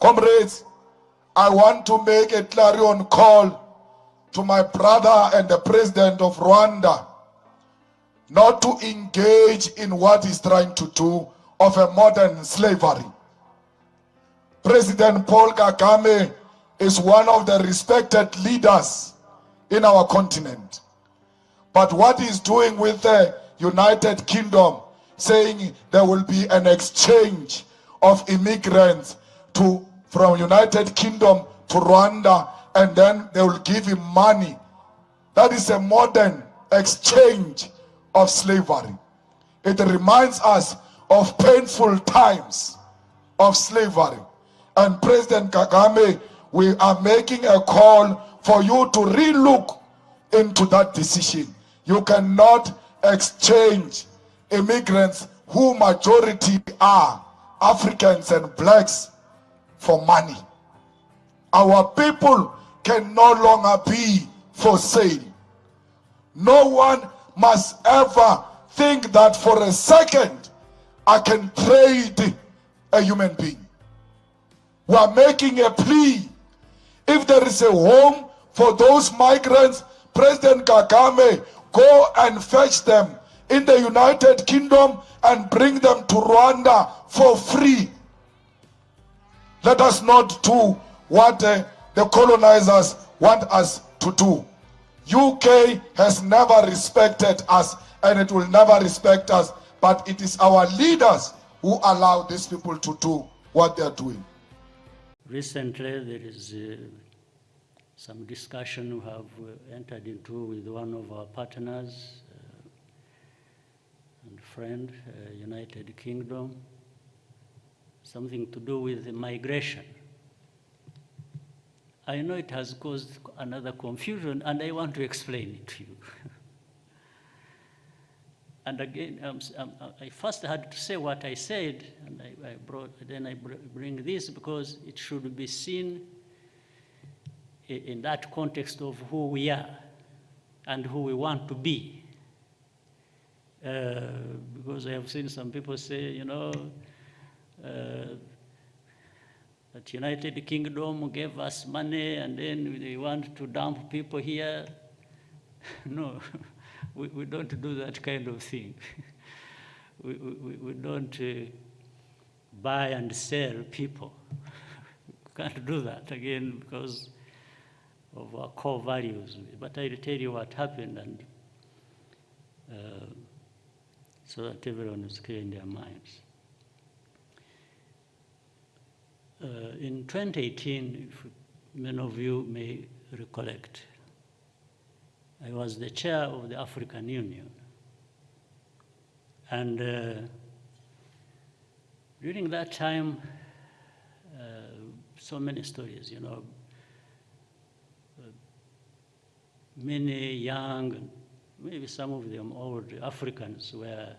Comrades, I want to make a clarion call to my brother and the president of Rwanda not to engage in what he's trying to do of a modern slavery. President Paul Kagame is one of the respected leaders in our continent. But what he's doing with the United Kingdom, saying there will be an exchange of immigrants from United Kingdom to Rwanda, and then they will give him money. That is a modern exchange of slavery. It reminds us of painful times of slavery. And President Kagame, we are making a call for you to relook into that decision. You cannot exchange immigrants, who majority are Africans and blacks, for money. Our people can no longer be for sale. No one must ever think that for a second I can trade a human being. We are making a plea. If there is a home for those migrants, President Kagame, go and fetch them in the United Kingdom and bring them to Rwanda for free. Let us not do what the colonizers want us to do. UK has never respected us, and it will never respect us, but it is our leaders who allow these people to do what they are doing. Recently, there is some discussion we have entered into with one of our partners and friend, United Kingdom, something to do with migration. I know it has caused another confusion, and I want to explain it to you. And again, I first had to say what I said, and I bring this because it should be seen in that context of who we are and who we want to be. Because I have seen some people say, you know, that United Kingdom gave us money and then they want to dump people here. No, we don't do that kind of thing. we don't buy and sell people. We can't do that, again, because of our core values. But I'll tell you what happened, and so that everyone is clear in their minds. In 2018, if many of you may recollect, I was the chair of the African Union. And during that time, so many stories, you know, many young, maybe some of them old Africans were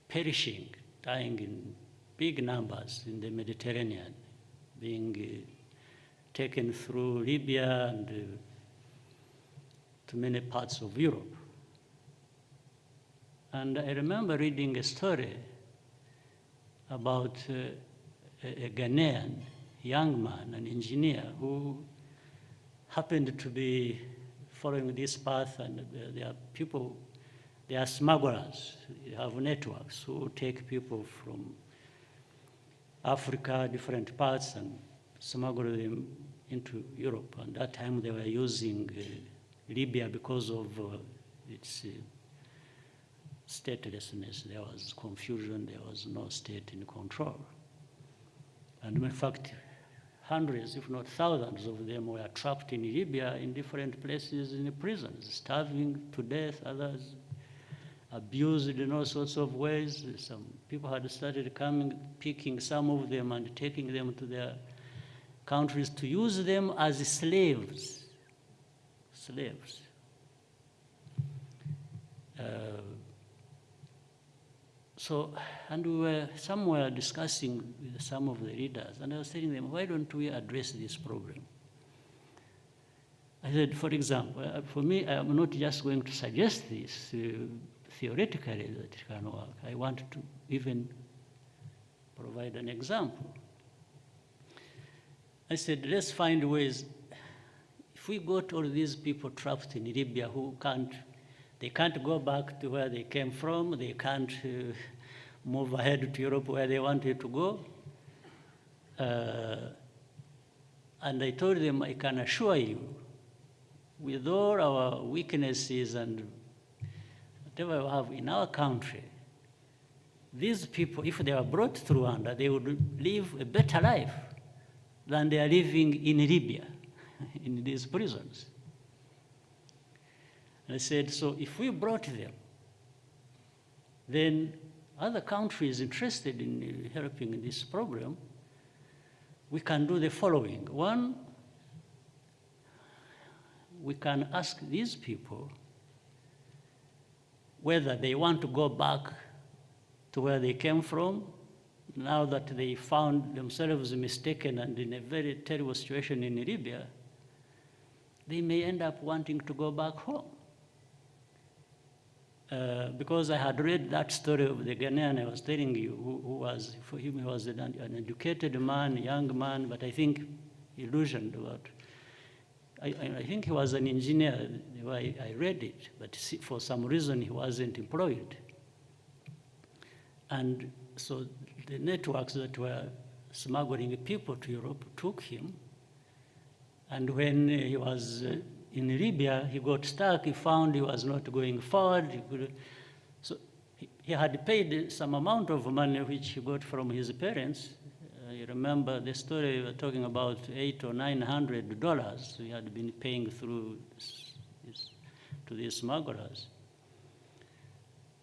perishing, dying in big numbers in the Mediterranean, being taken through Libya and to many parts of Europe. And I remember reading a story about a Ghanaian young man, an engineer, who happened to be following this path, and there are people, they are smugglers, they have networks who take people from Africa, different parts, and smuggle them into Europe. And that time they were using Libya because of its statelessness. There was confusion, there was no state in control. And in fact, hundreds, if not thousands of them were trapped in Libya in different places in the prisons, starving to death, others abused in all sorts of ways. Some people had started coming, picking some of them and taking them to their countries to use them as slaves. Slaves. And we were somewhere discussing with some of the leaders, and I was telling them, why don't we address this problem? I said, for example, for me, I am not just going to suggest this theoretically that it can work. I want to even provide an example. I said, let's find ways. If we got all these people trapped in Libya they can't go back to where they came from, they can't move ahead to Europe where they wanted to go. And I told them, I can assure you, with all our weaknesses and whatever we have in our country, these people, if they were brought to Rwanda, they would live a better life than they are living in Libya, in these prisons. And I said, so if we brought them, then other countries interested in helping this program, we can do the following. One, we can ask these people whether they want to go back to where they came from, now that they found themselves mistaken and in a very terrible situation in Libya. They may end up wanting to go back home. Because I had read that story of the Ghanaian I was telling you, who was, for him, he was an educated man, young man, but I think illusioned about. I think he was an engineer, the way I read it, but for some reason he wasn't employed. And so the networks that were smuggling people to Europe took him. And when he was in Libya, he got stuck, he found he was not going forward. So he had paid some amount of money which he got from his parents. You remember the story, we were talking about $800 or $900 he had been paying through to these smugglers.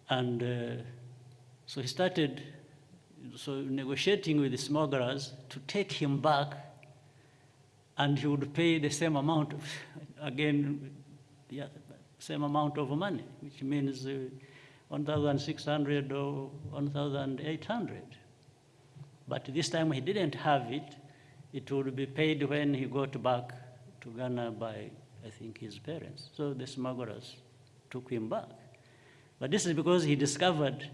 And so he started negotiating with the smugglers to take him back, and he would pay the same amount of, again, the same amount of money, which means 1,600 or 1,800. But this time he didn't have it. It would be paid when he got back to Ghana by, I think, his parents. So the smugglers took him back. But this is because he discovered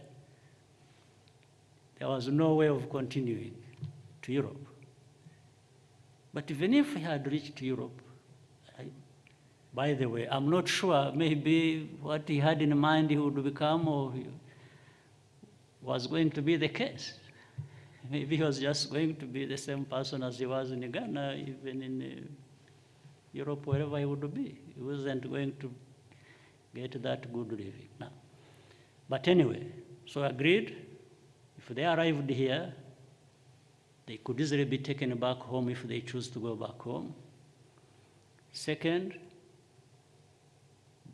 there was no way of continuing to Europe. But even if he had reached Europe, by the way, I'm not sure, maybe what he had in mind he would become or was going to be the case. Maybe he was just going to be the same person as he was in Ghana, even in Europe, wherever he would be. He wasn't going to get that good living now. But anyway, so agreed, if they arrived here, they could easily be taken back home if they choose to go back home. Second,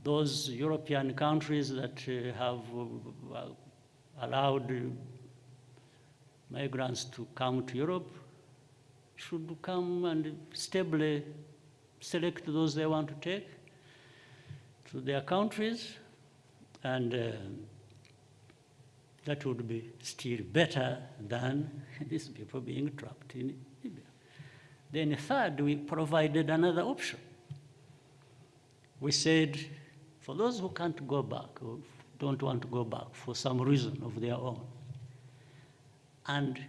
those European countries that have allowed migrants to come to Europe should come and stably select those they want to take to their countries, and that would be still better than these people being trapped in Libya. Then third, we provided another option. We said, for those who can't go back or don't want to go back for some reason of their own, and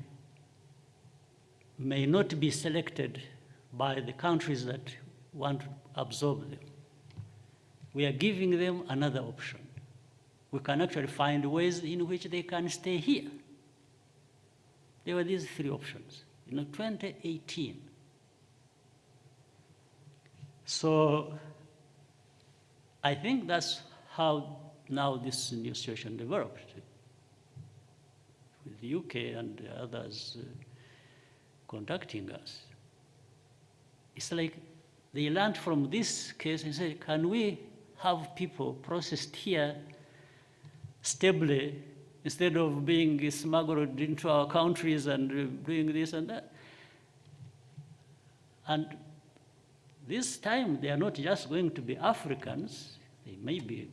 may not be selected by the countries that want to absorb them, we are giving them another option. We can actually find ways in which they can stay here. There were these three options in 2018. So I think that's how now this new situation developed, with the UK and others contacting us. It's like they learned from this case and said, can we have people processed here stably instead of being smuggled into our countries and doing this and that? And this time, they are not just going to be Africans. They may be,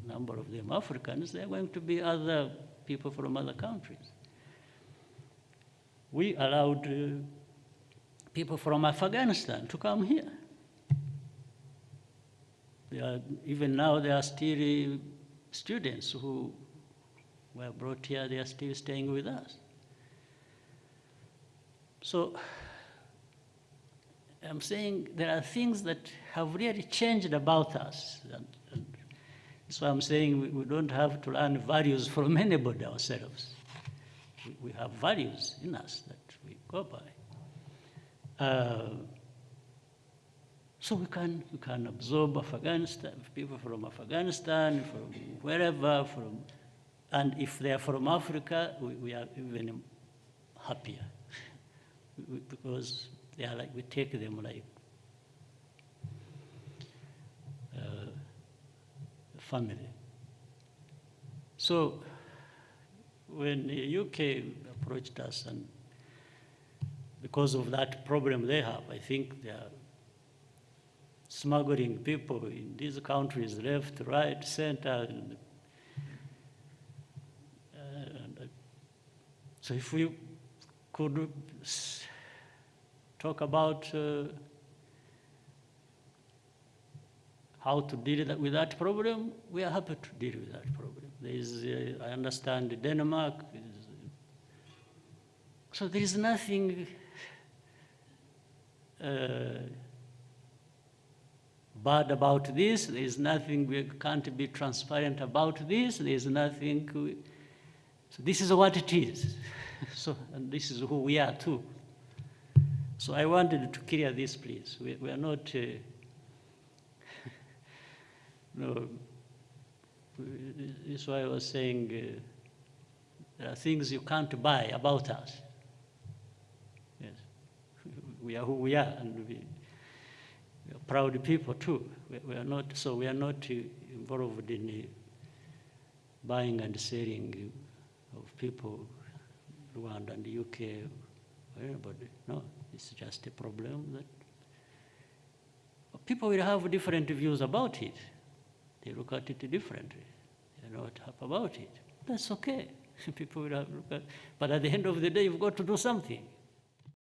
a number of them Africans. They're going to be other people from other countries. We allowed people from Afghanistan to come here. Even now, there are still students who were brought here. They are still staying with us. So I'm saying there are things that have really changed about us. And that's why I'm saying we don't have to learn values from anybody ourselves. We have values in us that we go by. So we can absorb Afghanistan, people from Afghanistan, from wherever, and if they are from Africa, we are even happier because they are like, we take them like family. So when the UK approached us, and because of that problem they have, I think they are smuggling people in these countries, left, right, center. So if we could talk about how to deal with that problem, we are happy to deal with that problem. There is, I understand Denmark. So there is nothing bad about this. There is nothing we can't be transparent about this. There is nothing. So this is what it is. So, and this is who we are too. So I wanted to clear this, please. We are not. No. This is why I was saying there are things you can't buy about us. Yes, we are who we are, and we are proud people too. We are not. So we are not involved in buying and selling of people, Rwanda and the UK, or anybody. No, it's just a problem that people will have different views about it. They look at it differently. They're not happy about it. That's okay. People will have look at, but at the end of the day, you've got to do something.